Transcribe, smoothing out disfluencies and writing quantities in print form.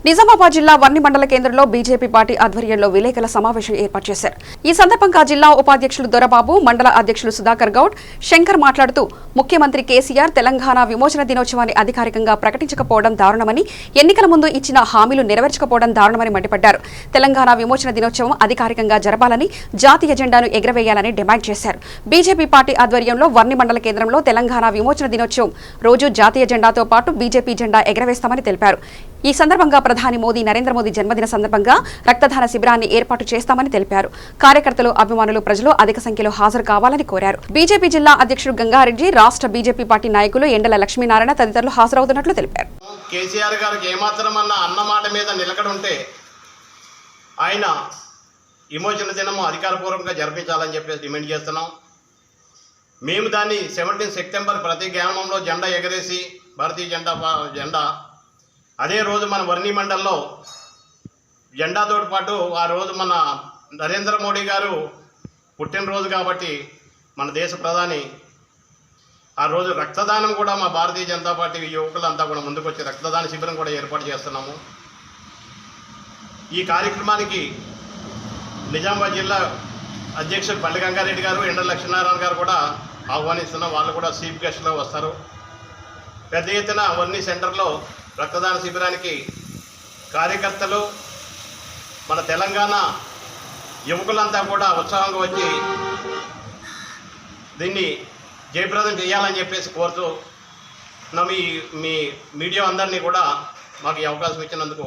నిజామాబాద్ జిల్లా వర్ని మండల కేంద్రంలో బీజేపీ పార్టీ ఆధ్వర్యంలో విలేకరుల సమావేశం ఏర్పాటు చేశారు. ఈ సందర్భంగా జిల్లా ఉపాధ్యక్షులు దొరబాబు, మండల అధ్యక్షులు సుధాకర్ గౌడ్, శంకర్ మాట్లాడుతూ ముఖ్యమంత్రి కేసీఆర్ తెలంగాణ విమోచన దినోత్సవాన్ని అధికారికంగా ప్రకటించకపోవడం దారుణమని, ఎన్నికల ముందు ఇచ్చిన హామీలు నెరవేర్చకపోవడం దారుణమని మండిపడ్డారు. తెలంగాణ విమోచన దినోత్సవం అధికారికంగా జరపాలని, జాతీయ జెండాను ఎగురవేయాలని డిమాండ్ చేశారు. బీజేపీ పార్టీ ఆధ్వర్యంలో వర్ని మండల కేంద్రంలో తెలంగాణ విమోచన దినోత్సవం రోజు జాతీయ జెండాతో పాటు బీజేపీ జెండా ఎగురవేస్తామని తెలిపారు. ఈ సందర్భంగా ప్రధాని మోదీ, నరేంద్ర మోదీ జన్మదిన సందర్భంగా రక్తదాన శిబిరాన్ని ఏర్పాటు చేస్తామని తెలిపారు. కార్యకర్తలు, అభిమానులు, ప్రజలు అధిక సంఖ్యలో హాజరు కావాలని కోరారు. బీజేపీ జిల్లా అధ్యక్షుడు గంగారెడ్డి, రాష్ట్ర బీజేపీ పార్టీ నాయకులు ఎండల లక్ష్మీనారాయణ తదితరులు హాజరవుతున్నట్లు తెలిపారు. కేసీఆర్ గారికి ఏమాత్రం అన్నమాట మీద నిలకడ ఉంటే ఆయన విమోచన దినము అధికారపూర్వకంగా జరిపించాలని చెప్పేసి డిమాండ్ చేస్తున్నాం. మేము దాన్ని 17 సెప్టెంబర్ ప్రతి గ్రామంలో జెండా ఎగరేసి భారతీయ జెండా అదే రోజు మన వర్ని మండల్లో జెండాతో పాటు ఆ రోజు మన నరేంద్ర మోడీ గారు పుట్టినరోజు కాబట్టి మన దేశ ప్రధాని ఆ రోజు రక్తదానం కూడా మా భారతీయ జనతా పార్టీ యువకులంతా కూడా ముందుకు వచ్చి రక్తదాన శిబిరం కూడా ఏర్పాటు చేస్తున్నాము. ఈ కార్యక్రమానికి నిజామాబాద్ జిల్లా అధ్యక్షుడు పల్లి గంగారెడ్డి గారు, ఎండల లక్ష్మీనారాయణ గారు కూడా ఆహ్వానిస్తున్నాం. వాళ్ళు కూడా చీఫ్ గెస్ట్గా వస్తారు. పెద్ద ఎత్తున వర్ని సెంటర్లో రక్తదాన శిబిరానికి కార్యకర్తలు, మన తెలంగాణ యువకులంతా కూడా ఉత్సాహంగా వచ్చి దీన్ని జయప్రదం చేయాలని చెప్పేసి కోరుతూ మీ మీడియా అందరినీ కూడా మాకు ఈ అవకాశం ఇచ్చినందుకు